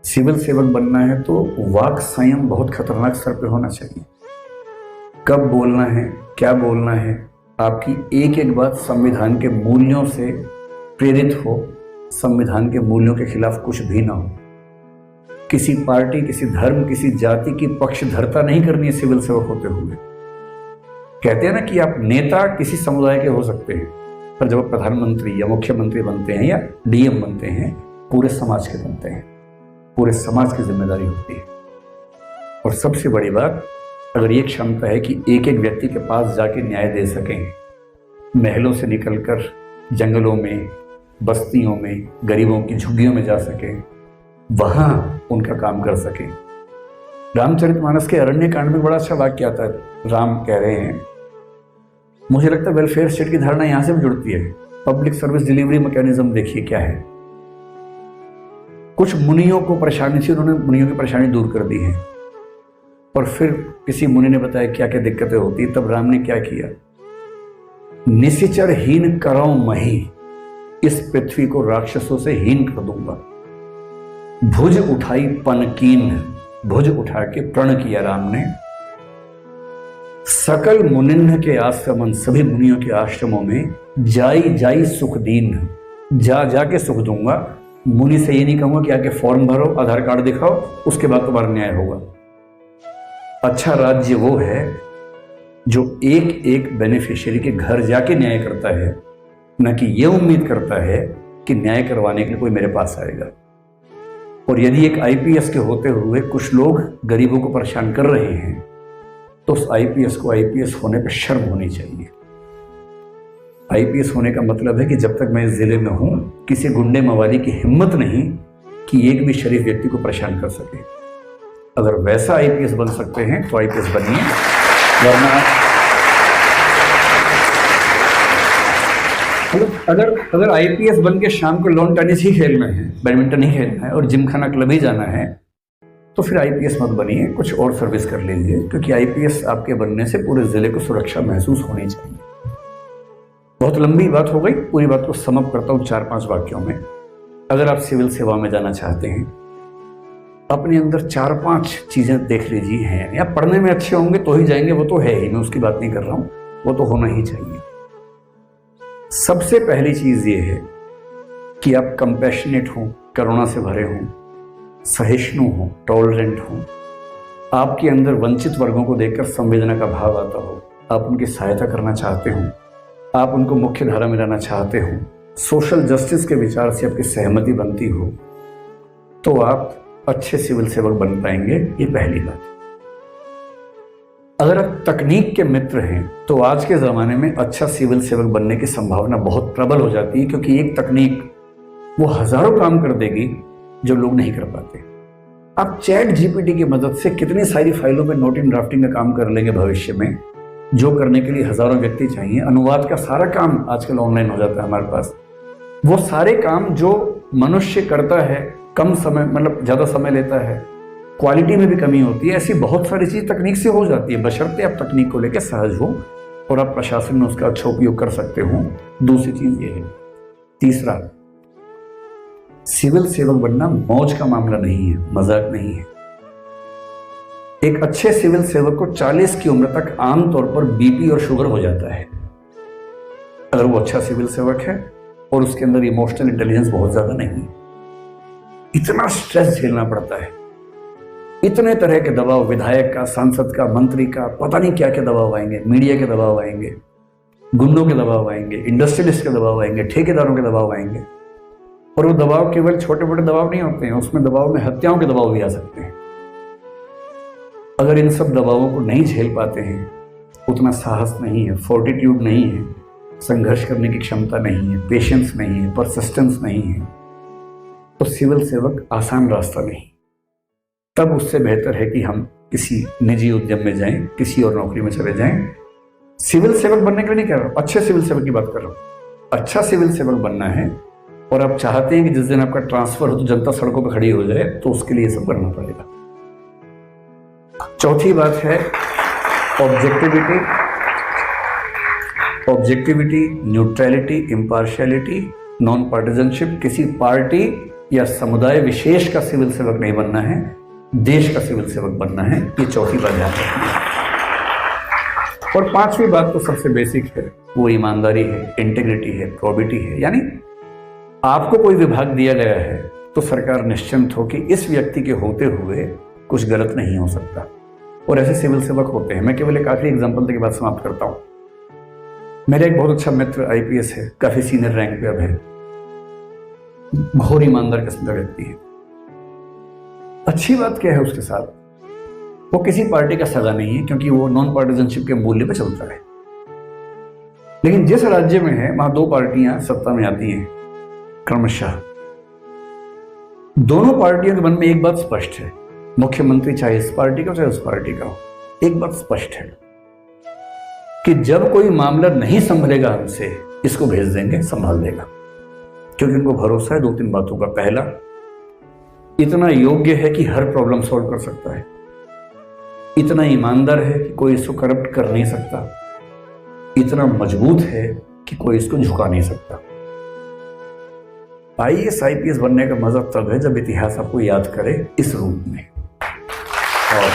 Civil सेवक बनना है तो वाक संयम बहुत खतरनाक स्तर पे होना चाहिए। कब बोलना है, क्या बोलना है, आपकी एक एक बात संविधान के मूल्यों से प्रेरित हो, संविधान के मूल्यों के खिलाफ कुछ भी ना हो। किसी पार्टी, किसी धर्म, किसी जाति की पक्षधरता नहीं करनी है सिविल सेवक होते हुए। कहते हैं ना कि आप नेता किसी समुदाय के हो सकते हैं, पर जब आप प्रधानमंत्री या मुख्यमंत्री बनते हैं या डीएम बनते हैं, पूरे समाज के बनते हैं। पूरे समाज की जिम्मेदारी होती है। और सबसे बड़ी बात, अगर ये क्षमता है कि एक एक व्यक्ति के पास जाके न्याय दे सकें, महलों से निकलकर जंगलों में, बस्तियों में, गरीबों की झुग्गियों में जा सकें, वहां उनका काम कर सकें। रामचरितमानस के अरण्यकांड में बड़ा अच्छा वाक्य आता है। राम कह रहे हैं, मुझे लगता है वेलफेयर स्टेट की धारणा यहां से भी जुड़ती है। पब्लिक सर्विस डिलीवरी मैकेनिज्म देखिए क्या है। कुछ मुनियों को परेशानी थी, उन्होंने मुनियों की परेशानी दूर कर दी है। और फिर किसी मुनि ने बताया क्या क्या दिक्कतें होती, तब राम ने क्या किया, निशिचरहीन करो मही, इस पृथ्वी को राक्षसों से हीन कर दूंगा। भुज उठाई पनकीन, भुज उठा के प्रण किया राम ने। सकल मुनिन्ह के आश्रमन, सभी मुनियों के आश्रमों में जाई जाई सुख दीन, जा जाके सुख दूंगा। मुनि से ये नहीं कहूंगा कि आके फॉर्म भरो, आधार कार्ड दिखाओ, उसके बाद तुम्हारा न्याय होगा। अच्छा राज्य वो है जो एक एक बेनिफिशियरी के घर जाके न्याय करता है, न कि ये उम्मीद करता है कि न्याय करवाने के लिए कोई मेरे पास आएगा। और यदि एक आईपीएस के होते हुए कुछ लोग गरीबों को परेशान कर रहे हैं, तो उस आईपीएस को आईपीएस होने पर शर्म होनी चाहिए। आईपीएस होने का मतलब है कि जब तक मैं इस जिले में हूं, किसी गुंडे मवाली की हिम्मत नहीं कि एक भी शरीफ व्यक्ति को परेशान कर सके। अगर वैसा आईपीएस बन सकते हैं तो आईपीएस बनिए, वरना अगर आईपीएस बन के शाम को लॉन टेनिस ही खेलना है, बैडमिंटन ही खेलना है और जिमखाना क्लब ही जाना है, तो फिर आईपीएस मत बनिए, कुछ और सर्विस कर लीजिए। क्योंकि आईपीएस आपके बनने से पूरे जिले को सुरक्षा महसूस होनी चाहिए। बहुत लंबी बात हो गई, पूरी बात को समअप करता हूं 4-5 वाक्यों में। अगर आप सिविल सेवा में जाना चाहते हैं, अपने अंदर 4-5 चीजें देख लीजिए हैं, या पढ़ने में अच्छे होंगे तो ही जाएंगे, वो तो है ही, मैं उसकी बात नहीं कर रहा हूं, वो तो होना ही चाहिए। सबसे पहली चीज ये है कि आप कंपैशनेट हो, करुणा से भरे हों, सहिष्णु हो, टॉलरेंट हो, आपके अंदर वंचित वर्गों को देखकर संवेदना का भाव आता हो, आप उनकी सहायता करना चाहते हो, आप उनको मुख्य धारा में लाना चाहते हो, सोशल जस्टिस के विचार से आपकी सहमति बनती हो, तो आप अच्छे सिविल सेवक बन पाएंगे। ये पहली बात। अगर आप तकनीक के मित्र हैं तो आज के ज़माने में अच्छा सिविल सेवक बनने की संभावना बहुत प्रबल हो जाती है, क्योंकि एक तकनीक वो हजारों काम कर देगी जो लोग नहीं कर पाते। आप चैट जीपीटी की मदद से कितनी सारी फाइलों में नोट इन ड्राफ्टिंग का काम कर लेंगे भविष्य में, जो करने के लिए हजारों व्यक्ति चाहिए। अनुवाद का सारा काम आजकल ऑनलाइन हो जाता है हमारे पास। वो सारे काम जो मनुष्य करता है कम समय, मतलब ज़्यादा समय लेता है, क्वालिटी में भी कमी होती है, ऐसी बहुत सारी चीज़ तकनीक से हो जाती है, बशर्ते आप तकनीक को लेकर सहज हो और आप प्रशासन में उसका अच्छा उपयोग कर सकते हो। दूसरी चीज़ ये है। तीसरा, सिविल सेवक बनना मौज का मामला नहीं है, मजाक नहीं है। एक अच्छे सिविल सेवक को 40 की उम्र तक आमतौर पर बीपी और शुगर हो जाता है, अगर वो अच्छा सिविल सेवक है और उसके अंदर इमोशनल इंटेलिजेंस बहुत ज्यादा नहीं। इतना स्ट्रेस झेलना पड़ता है, इतने तरह के दबाव, विधायक का, सांसद का, मंत्री का, पता नहीं क्या क्या दबाव आएंगे, मीडिया के दबाव आएंगे, गुंडों के दबाव आएंगे, इंडस्ट्रियलिस्ट के दबाव आएंगे, ठेकेदारों के दबाव आएंगे। और वो दबाव केवल छोटे मोटे दबाव नहीं होते हैं, उसमें दबाव में हत्याओं के दबाव भी आ सकते हैं। अगर इन सब दबावों को नहीं झेल पाते हैं, उतना साहस नहीं है, फोर्टिट्यूड नहीं है, संघर्ष करने की क्षमता नहीं है, पेशेंस नहीं है, परसिस्टेंस नहीं है, तो सिविल सेवक आसान रास्ता नहीं। तब उससे बेहतर है कि हम किसी निजी उद्यम में जाएं, किसी और नौकरी में चले जाएं। सिविल सेवक बनने के लिए नहीं कह रहा हूं, अच्छे सिविल सेवक की बात कर रहा हूं। अच्छा सिविल सेवक बनना है और आप चाहते हैं कि जिस दिन आपका ट्रांसफर हो तो जनता सड़कों पर खड़ी हो जाए, तो उसके लिए सब करना पड़ेगा। चौथी बात है ऑब्जेक्टिविटी, न्यूट्रलिटी, इम्पार्शियलिटी, नॉन पार्टिजनशिप। किसी पार्टी या समुदाय विशेष का सिविल सेवक नहीं बनना है, देश का सिविल सेवक बनना है। ये चौथी बात ध्यान रखनी है। और पांचवी बात तो सबसे बेसिक है, वो ईमानदारी है, इंटीग्रिटी है, प्रोबिटी है। यानी आपको कोई विभाग दिया गया है तो सरकार निश्चिंत हो कि इस व्यक्ति के होते हुए कुछ गलत नहीं हो सकता। और ऐसे सिविल सेवक होते हैं। मैं केवल एक आखिरी एग्जांपल देके बात समाप्त करता हूं। मेरा एक बहुत अच्छा मित्र आईपीएस है, काफी सीनियर रैंक पे अब है, घोर ईमानदार किस्म का व्यक्ति है। अच्छी बात क्या है उसके साथ, वो किसी पार्टी का सगा नहीं है, क्योंकि वो नॉन पार्टिजनशिप के मूल्य पे चलता है। लेकिन जिस राज्य में है वहां दो पार्टियां सत्ता में आती हैं क्रमशः। दोनों पार्टियों के मन में एक बात स्पष्ट है, मुख्यमंत्री चाहे इस पार्टी का हो चाहे उस पार्टी का हो, एक बात स्पष्ट है कि जब कोई मामला नहीं संभलेगा हमसे, इसको भेज देंगे, संभाल देगा। क्योंकि उनको भरोसा है दो तीन बातों का। पहला, इतना योग्य है कि हर प्रॉब्लम सॉल्व कर सकता है, इतना ईमानदार है कि कोई इसको करप्ट कर नहीं सकता, इतना मजबूत है कि कोई इसको झुका नहीं सकता। आईएएस आईपीएस बनने का मजा तब है जब इतिहास आपको याद करे इस रूप में। और